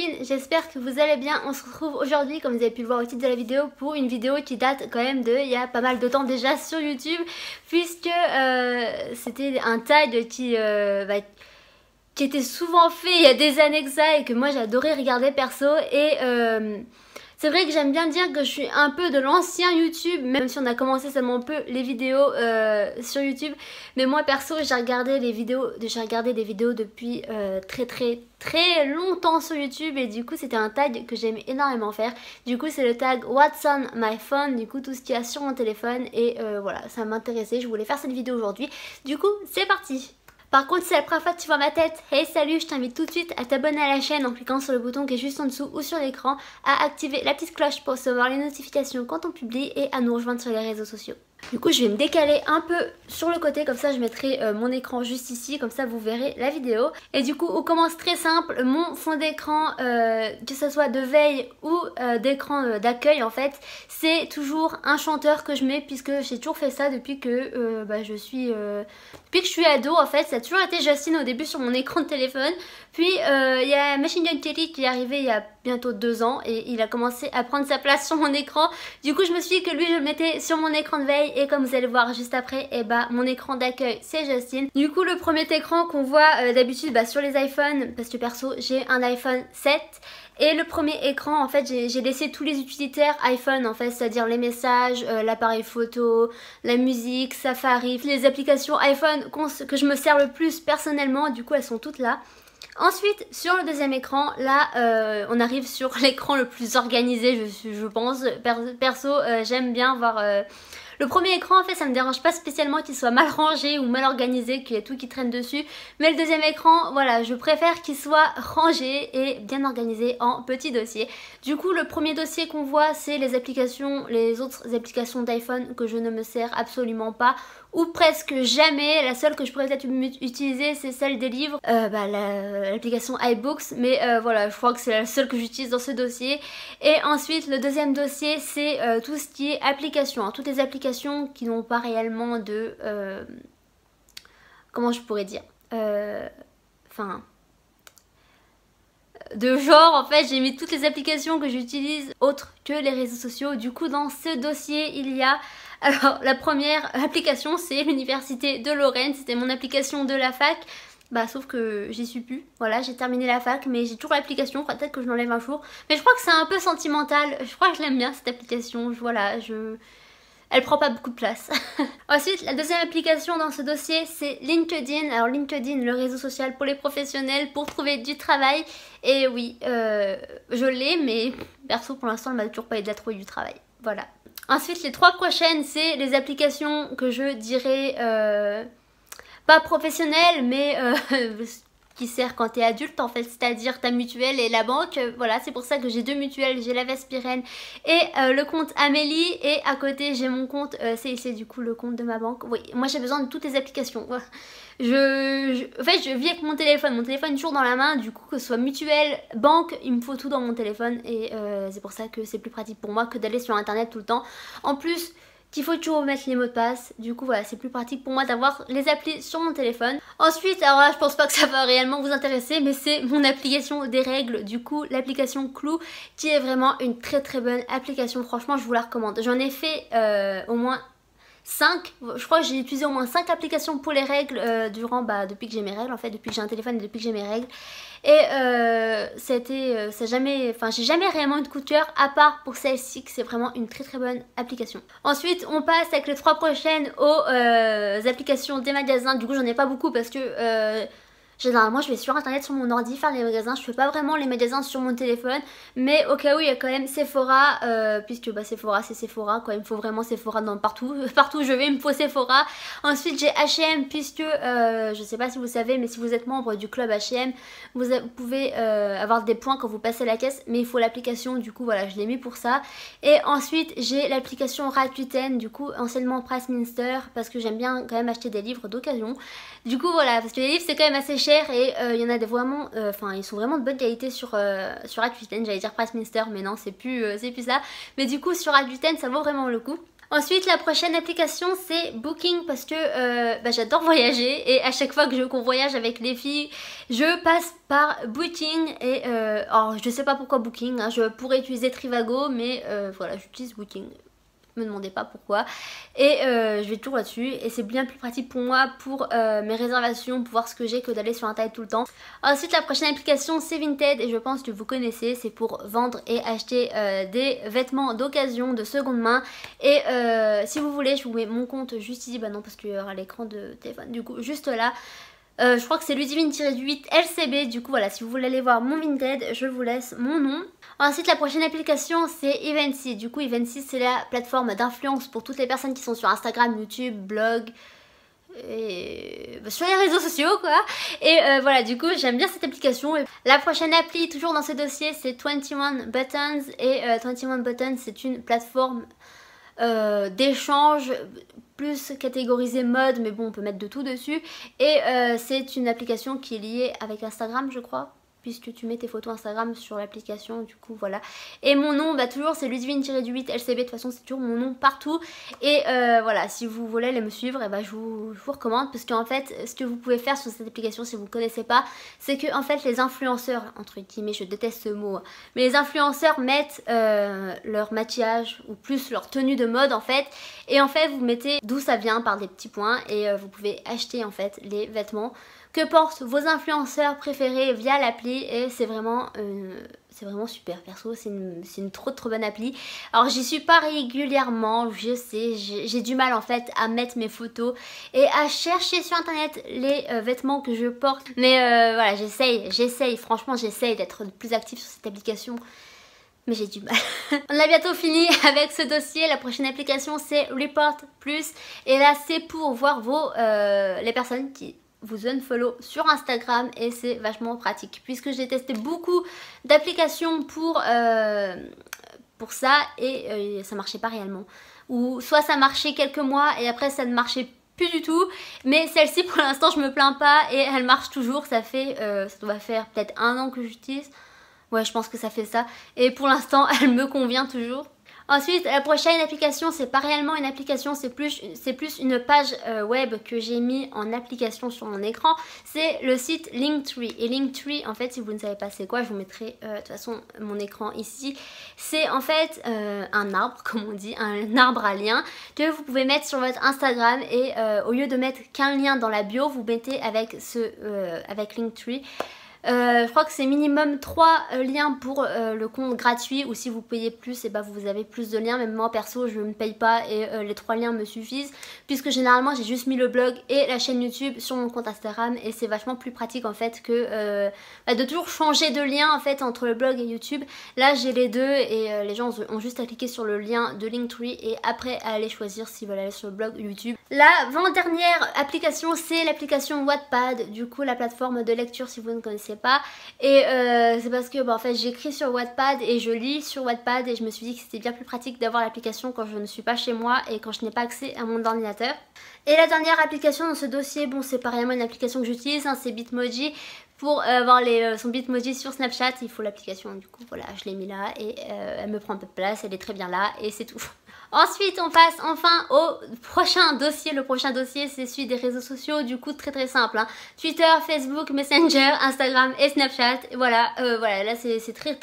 copines, j'espère que vous allez bien. On se retrouve aujourd'hui, comme vous avez pu le voir au titre de la vidéo, pour une vidéo qui date quand même de il y a pas mal de temps déjà sur YouTube, puisque c'était un tag qui était souvent fait il y a des années que ça et que moi j'adorais regarder perso. Et c'est vrai que j'aime bien dire que je suis un peu de l'ancien YouTube, même si on a commencé seulement un peu les vidéos sur YouTube. Mais moi perso, j'ai regardé des vidéos depuis très longtemps sur YouTube, et du coup c'était un tag que j'aime énormément faire. Du coup c'est le tag What's on my phone, du coup tout ce qu'il y a sur mon téléphone, et voilà, ça m'intéressait, je voulais faire cette vidéo aujourd'hui. Du coup c'est parti. Par contre, si c'est la première fois que tu vois ma tête, hey salut, je t'invite tout de suite à t'abonner à la chaîne en cliquant sur le bouton qui est juste en dessous ou sur l'écran, à activer la petite cloche pour recevoir les notifications quand on publie et à nous rejoindre sur les réseaux sociaux. Du coup, je vais me décaler un peu sur le côté, comme ça je mettrai mon écran juste ici, comme ça vous verrez la vidéo. Et du coup, on commence très simple. Mon fond d'écran, que ce soit de veille ou d'écran d'accueil en fait, c'est toujours un chanteur que je mets, puisque j'ai toujours fait ça depuis que je suis ado en fait. Ça a toujours été Justin au début sur mon écran de téléphone. Puis il y a Machine Gun Kelly qui est arrivé il y a bientôt 2 ans et il a commencé à prendre sa place sur mon écran. Du coup je me suis dit que lui je le mettais sur mon écran de veille, et comme vous allez voir juste après, mon écran d'accueil c'est Justin. Du coup le premier écran qu'on voit d'habitude sur les iPhones, parce que perso j'ai un iPhone 7, et le premier écran en fait j'ai laissé tous les utilitaires iPhone en fait, c'est-à-dire les messages, l'appareil photo, la musique, Safari, les applications iPhone que je me sers le plus personnellement. Du coup elles sont toutes là. Ensuite sur le deuxième écran, là on arrive sur l'écran le plus organisé je pense. Perso j'aime bien voir... Le premier écran en fait ça me dérange pas spécialement qu'il soit mal rangé ou mal organisé, qu'il y ait tout qui traîne dessus. Mais le deuxième écran, voilà, je préfère qu'il soit rangé et bien organisé en petits dossiers. Du coup le premier dossier qu'on voit c'est les autres applications d'iPhone que je ne me sers absolument pas, ou presque jamais. La seule que je pourrais peut-être utiliser c'est celle des livres, l'application iBooks, mais voilà, je crois que c'est la seule que j'utilise dans ce dossier. Et ensuite le deuxième dossier c'est tout ce qui est applications, toutes les applications qui n'ont pas réellement de... comment je pourrais dire, de genre en fait. J'ai mis toutes les applications que j'utilise autres que les réseaux sociaux. Du coup dans ce dossier il y a... Alors la première application c'est l'université de Lorraine, c'était mon application de la fac. Sauf que j'y suis plus, voilà, j'ai terminé la fac, mais j'ai toujours l'application, peut-être que je l'enlève un jour. Mais je crois que c'est un peu sentimental, je crois que je l'aime bien cette application, elle prend pas beaucoup de place. Ensuite, la deuxième application dans ce dossier, c'est LinkedIn. Alors LinkedIn, le réseau social pour les professionnels, pour trouver du travail. Et oui, je l'ai, mais perso pour l'instant, elle m'a toujours pas aidé à trouver du travail. Voilà. Ensuite, les 3 prochaines, c'est les applications que je dirais... pas professionnelles, mais... qui sert quand t'es adulte en fait, c'est-à-dire ta mutuelle et la banque. Voilà, c'est pour ça que j'ai 2 mutuelles, j'ai la Vespirène et le compte Amélie, et à côté j'ai mon compte CIC, du coup le compte de ma banque. Oui, moi j'ai besoin de toutes les applications. En fait je vis avec mon téléphone est toujours dans la main, du coup que ce soit mutuelle, banque, il me faut tout dans mon téléphone, et c'est pour ça que c'est plus pratique pour moi que d'aller sur internet tout le temps. En plus qu'il faut toujours mettre les mots de passe, du coup voilà, c'est plus pratique pour moi d'avoir les applis sur mon téléphone. Ensuite, alors là je pense pas que ça va réellement vous intéresser, mais c'est mon application des règles, du coup l'application Clue, qui est vraiment une très bonne application. Franchement je vous la recommande. J'en ai fait au moins 5, je crois que j'ai utilisé au moins 5 applications pour les règles depuis que j'ai mes règles en fait, depuis que j'ai un téléphone et depuis que j'ai mes règles. Et j'ai jamais réellement eu de coup de cœur, à part pour celle-ci, que c'est vraiment une très bonne application. Ensuite on passe avec les 3 prochaines aux applications des magasins. Du coup j'en ai pas beaucoup parce que généralement je vais sur internet sur mon ordi faire les magasins, je fais pas vraiment les magasins sur mon téléphone, mais au cas où il y a quand même Sephora, puisque Sephora c'est Sephora quoi, il me faut vraiment Sephora partout où je vais il me faut Sephora. Ensuite j'ai H&M, puisque je sais pas si vous savez, mais si vous êtes membre du club H&M, vous pouvez avoir des points quand vous passez la caisse, mais il faut l'application, du coup voilà je l'ai mis pour ça. Et ensuite j'ai l'application Rakuten, du coup anciennement Pricemister, parce que j'aime bien quand même acheter des livres d'occasion. Du coup voilà, parce que les livres c'est quand même assez cher, et il y en a des vraiment, ils sont vraiment de bonne qualité sur Rakuten. J'allais dire Pricemister, mais non c'est plus ça. Mais du coup sur Rakuten ça vaut vraiment le coup. Ensuite, la prochaine application c'est Booking parce que j'adore voyager et à chaque fois qu'on voyage avec les filles, je passe par Booking et alors je sais pas pourquoi Booking, hein, je pourrais utiliser Trivago mais voilà, j'utilise Booking. Me demandez pas pourquoi et je vais toujours là-dessus et c'est bien plus pratique pour moi pour mes réservations, pour voir ce que j'ai que d'aller sur internet tout le temps. Ensuite la prochaine application c'est Vinted et je pense que vous connaissez, c'est pour vendre et acheter des vêtements d'occasion de seconde main et si vous voulez je vous mets mon compte juste ici, bah non parce qu'il y aura l'écran de téléphone du coup juste là. Je crois que c'est Ludivine-8 LCB, du coup voilà, si vous voulez aller voir mon Vinted, je vous laisse mon nom. Ensuite la prochaine application c'est Eventsy, du coup Eventsy c'est la plateforme d'influence pour toutes les personnes qui sont sur Instagram, YouTube, blog, et sur les réseaux sociaux quoi. Et voilà, du coup j'aime bien cette application. La prochaine appli toujours dans ce dossier c'est 21 Buttons et 21 Buttons c'est une plateforme d'échange plus catégorisé mode, mais bon on peut mettre de tout dessus et c'est une application qui est liée avec Instagram je crois, puisque tu mets tes photos Instagram sur l'application, du coup voilà. Et mon nom bah toujours c'est Ludivine-8 LCB, de toute façon c'est toujours mon nom partout et voilà, si vous voulez aller me suivre et bah je vous recommande parce qu'en fait ce que vous pouvez faire sur cette application si vous ne connaissez pas, c'est que en fait les influenceurs, entre guillemets je déteste ce mot, mais les influenceurs mettent leur maquillage ou plus leur tenue de mode en fait, et en fait vous mettez d'où ça vient par des petits points et vous pouvez acheter en fait les vêtements que portent vos influenceurs préférés via l'appli et c'est vraiment super. Perso c'est une trop bonne appli. Alors j'y suis pas régulièrement, je sais, j'ai du mal en fait à mettre mes photos et à chercher sur internet les vêtements que je porte, mais voilà, j'essaye, franchement j'essaye d'être plus active sur cette application, mais j'ai du mal. On a bientôt fini avec ce dossier. La prochaine application c'est Report Plus et là c'est pour voir les personnes qui vous unfollow sur Instagram et c'est vachement pratique puisque j'ai testé beaucoup d'applications pour ça et ça marchait pas réellement, ou soit ça marchait quelques mois et après ça ne marchait plus du tout, mais celle-ci pour l'instant je me plains pas et elle marche toujours. Ça fait ça doit faire peut-être 1 an que j'utilise, ouais je pense que ça fait ça et pour l'instant elle me convient toujours. Ensuite, la prochaine application, c'est pas réellement une application, c'est plus une page web que j'ai mis en application sur mon écran. C'est le site Linktree. Et Linktree, en fait, si vous ne savez pas c'est quoi, je vous mettrai de toute façon mon écran ici. C'est en fait un arbre, comme on dit, un arbre à liens que vous pouvez mettre sur votre Instagram et au lieu de mettre qu'un lien dans la bio, vous mettez avec Linktree. Je crois que c'est minimum 3 liens pour le compte gratuit, ou si vous payez plus et bah vous avez plus de liens. Même moi perso je ne paye pas et les 3 liens me suffisent, puisque généralement j'ai juste mis le blog et la chaîne YouTube sur mon compte Instagram et c'est vachement plus pratique en fait que de toujours changer de lien en fait entre le blog et YouTube. Là j'ai les deux et les gens ont juste à cliquer sur le lien de Linktree et après à aller choisir s'ils veulent aller sur le blog ou YouTube. L'avant-dernière application c'est l'application Wattpad, du coup la plateforme de lecture si vous ne connaissez pas, et c'est parce que en fait j'écris sur Wattpad et je lis sur Wattpad et je me suis dit que c'était bien plus pratique d'avoir l'application quand je ne suis pas chez moi et quand je n'ai pas accès à mon ordinateur. Et la dernière application dans ce dossier, bon c'est pas réellement une application que j'utilise, hein, c'est Bitmoji. Pour avoir son Bitmoji sur Snapchat, il faut l'application, du coup voilà je l'ai mis là et elle me prend un peu de place, elle est très bien là et c'est tout. Ensuite on passe enfin au prochain dossier. Le prochain dossier c'est celui des réseaux sociaux, du coup très simple, hein. Twitter, Facebook, Messenger, Instagram et Snapchat. Voilà, voilà là c'est très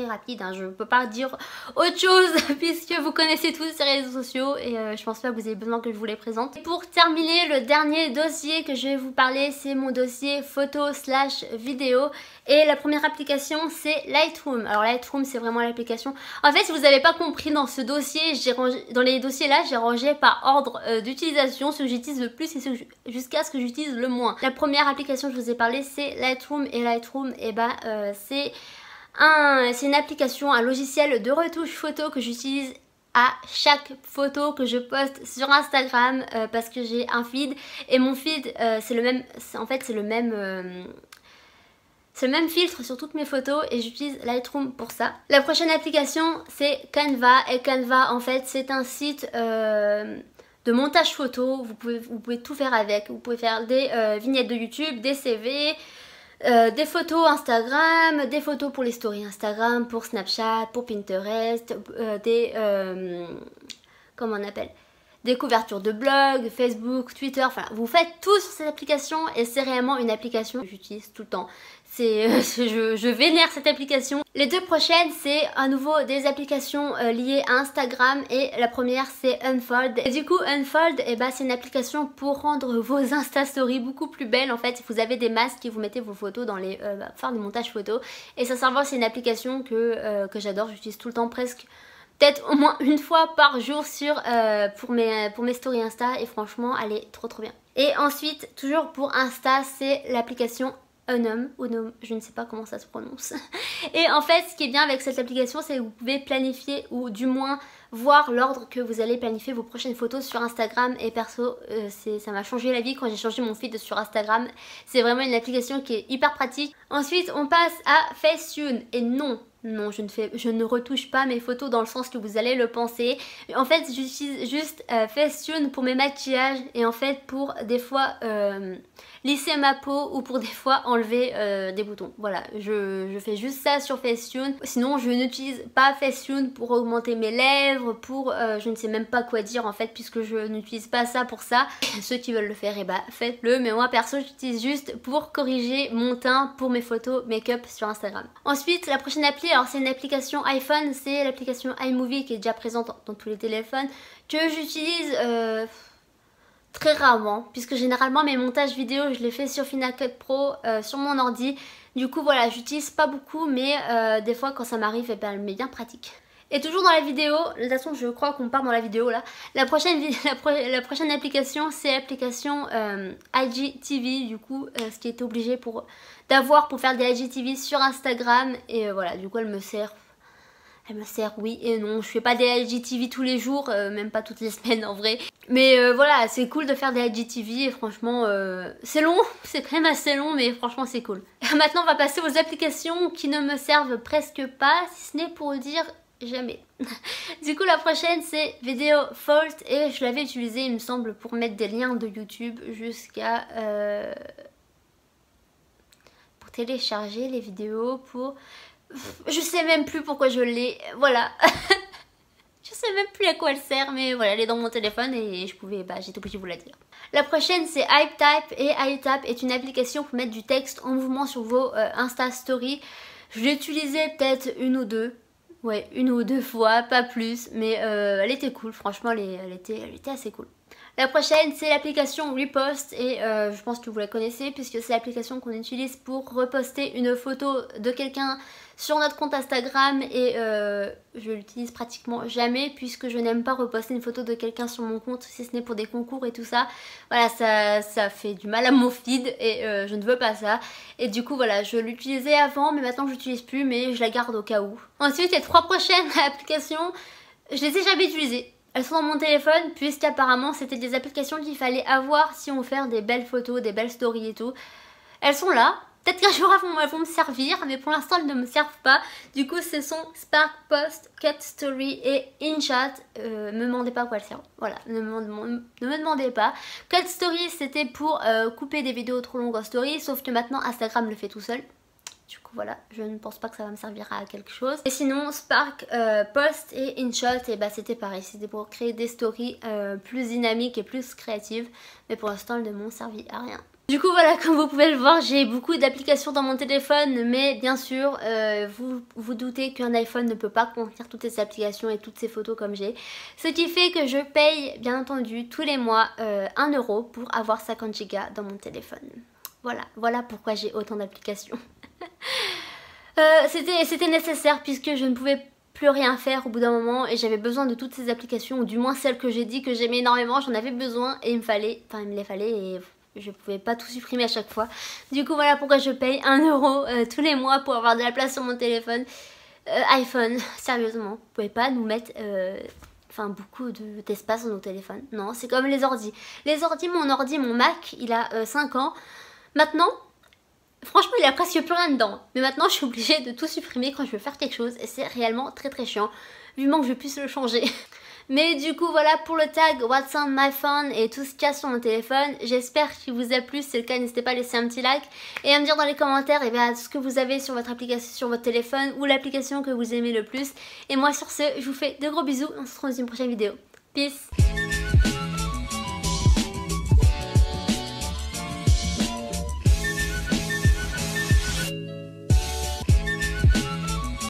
rapide, hein. Je peux pas dire autre chose puisque vous connaissez tous ces réseaux sociaux et je pense pas que vous ayez besoin que je vous les présente. Et pour terminer, le dernier dossier que je vais vous parler c'est mon dossier photo/vidéo et la première application c'est Lightroom. Alors Lightroom c'est vraiment l'application, en fait si vous n'avez pas compris dans ce dossier, dans les dossiers là j'ai rangé par ordre d'utilisation, ce que j'utilise le plus et jusqu'à ce que j'utilise le moins. La première application que je vous ai parlé c'est Lightroom et Lightroom et c'est une application, un logiciel de retouche photo que j'utilise à chaque photo que je poste sur Instagram parce que j'ai un feed et mon feed c'est le même, en fait c'est le même filtre sur toutes mes photos et j'utilise Lightroom pour ça. La prochaine application c'est Canva et Canva en fait c'est un site de montage photo. Vous pouvez tout faire avec, vous pouvez faire des vignettes de YouTube, des CV, des photos Instagram, des photos pour les stories Instagram, pour Snapchat, pour Pinterest, comment on appelle, des couvertures de blog, Facebook, Twitter, enfin vous faites tout sur cette application et c'est réellement une application que j'utilise tout le temps. Je vénère cette application. Les deux prochaines c'est à nouveau des applications liées à Instagram et la première c'est Unfold. Et du coup Unfold c'est une application pour rendre vos Insta Stories beaucoup plus belles en fait. Vous avez des masques et vous mettez vos photos dans les faire du montage photo et sincèrement c'est une application que j'adore, j'utilise tout le temps presque. Peut-être au moins une fois par jour pour mes stories Insta et franchement elle est trop bien. Et ensuite toujours pour Insta c'est l'application Unum, je ne sais pas comment ça se prononce. Et en fait ce qui est bien avec cette application c'est que vous pouvez planifier ou du moins voir l'ordre que vous allez planifier vos prochaines photos sur Instagram. Et perso ça m'a changé la vie quand j'ai changé mon feed sur Instagram. C'est vraiment une application qui est hyper pratique. Ensuite on passe à Facetune et non, je ne retouche pas mes photos dans le sens que vous allez le penser. En fait j'utilise juste Facetune pour mes maquillages et en fait pour des fois lisser ma peau ou pour des fois enlever des boutons. Voilà, je fais juste ça sur Facetune. Sinon je n'utilise pas Facetune pour augmenter mes lèvres, pour je ne sais même pas quoi dire en fait puisque je n'utilise pas ça pour ça. Ceux qui veulent le faire faites-le, mais moi perso j'utilise juste pour corriger mon teint pour mes photos make-up sur Instagram. Ensuite la prochaine appli, alors c'est une application iPhone, c'est l'application iMovie qui est déjà présente dans tous les téléphones, que j'utilise très rarement puisque généralement mes montages vidéo je les fais sur Final Cut Pro sur mon ordi. Du coup voilà, j'utilise pas beaucoup mais des fois quand ça m'arrive elle m'est bien pratique. Et toujours dans la vidéo, de toute façon je crois qu'on part dans la vidéo là. La prochaine application c'est l'application IGTV, du coup ce qui était obligé d'avoir pour faire des IGTV sur Instagram. Et voilà, du coup elle me sert oui et non. Je fais pas des IGTV tous les jours, même pas toutes les semaines en vrai. Mais voilà, c'est cool de faire des IGTV et franchement c'est long, c'est quand même assez long mais franchement c'est cool. Maintenant on va passer aux applications qui ne me servent presque pas, si ce n'est pour dire jamais. Du coup la prochaine c'est Video Vault et je l'avais utilisé il me semble pour mettre des liens de YouTube jusqu'à pour télécharger les vidéos, pour je sais même plus pourquoi je l'ai, voilà. Je sais même plus à quoi elle sert mais voilà, elle est dans mon téléphone et j'étais obligée de vous la dire. La prochaine c'est HypeType et HypeType est une application pour mettre du texte en mouvement sur vos Insta Stories. Je l'ai utilisé peut-être une ou deux fois, pas plus, mais elle était cool, franchement elle était assez cool. La prochaine c'est l'application Repost et je pense que vous la connaissez puisque c'est l'application qu'on utilise pour reposter une photo de quelqu'un sur notre compte Instagram et je l'utilise pratiquement jamais puisque je n'aime pas reposter une photo de quelqu'un sur mon compte si ce n'est pour des concours et tout ça. Voilà, ça fait du mal à mon feed et je ne veux pas ça. Et du coup voilà, je l'utilisais avant mais maintenant je l'utilise plus mais je la garde au cas où. Ensuite les trois prochaines applications, je les ai jamais utilisées. Elles sont dans mon téléphone puisqu'apparemment c'était des applications qu'il fallait avoir si on veut faire des belles photos, des belles stories et tout. Elles sont là. Peut-être qu'un jour elles vont me servir, mais pour l'instant elles ne me servent pas. Du coup ce sont Spark Post, Cut Story et InShot. Me demandez pas à quoi elles servent. Voilà, ne me demandez pas. Cut Story c'était pour couper des vidéos trop longues en story, sauf que maintenant Instagram le fait tout seul. Du coup voilà, je ne pense pas que ça va me servir à quelque chose. Et sinon Spark Post et InShot, et c'était pareil, c'était pour créer des stories plus dynamiques et plus créatives. Mais pour l'instant elles ne m'ont servi à rien. Du coup voilà, comme vous pouvez le voir, j'ai beaucoup d'applications dans mon téléphone, mais bien sûr, vous doutez qu'un iPhone ne peut pas contenir toutes ces applications et toutes ces photos comme j'ai. Ce qui fait que je paye, bien entendu, tous les mois 1 € pour avoir 50 Go dans mon téléphone. Voilà pourquoi j'ai autant d'applications. C'était nécessaire puisque je ne pouvais plus rien faire au bout d'un moment et j'avais besoin de toutes ces applications, ou du moins celles que j'ai dit que j'aimais énormément, j'en avais besoin et il me les fallait et je pouvais pas tout supprimer à chaque fois. Du coup voilà pourquoi je paye 1 € tous les mois pour avoir de la place sur mon téléphone. iPhone, sérieusement, vous pouvez pas nous mettre beaucoup d'espace dans nos téléphones. Non, c'est comme les ordis. Mon Mac, il a 5 ans. Maintenant, franchement il a presque plus rien dedans. Mais maintenant je suis obligée de tout supprimer quand je veux faire quelque chose et c'est réellement très chiant. Vivement que je puisse le changer. Mais du coup voilà pour le tag What's on my phone et tout ce qu'il y a sur mon téléphone. J'espère qu'il vous a plu, si c'est le cas n'hésitez pas à laisser un petit like et à me dire dans les commentaires ce que vous avez sur votre application, sur votre téléphone ou l'application que vous aimez le plus. Et moi sur ce je vous fais de gros bisous, on se retrouve dans une prochaine vidéo. Peace.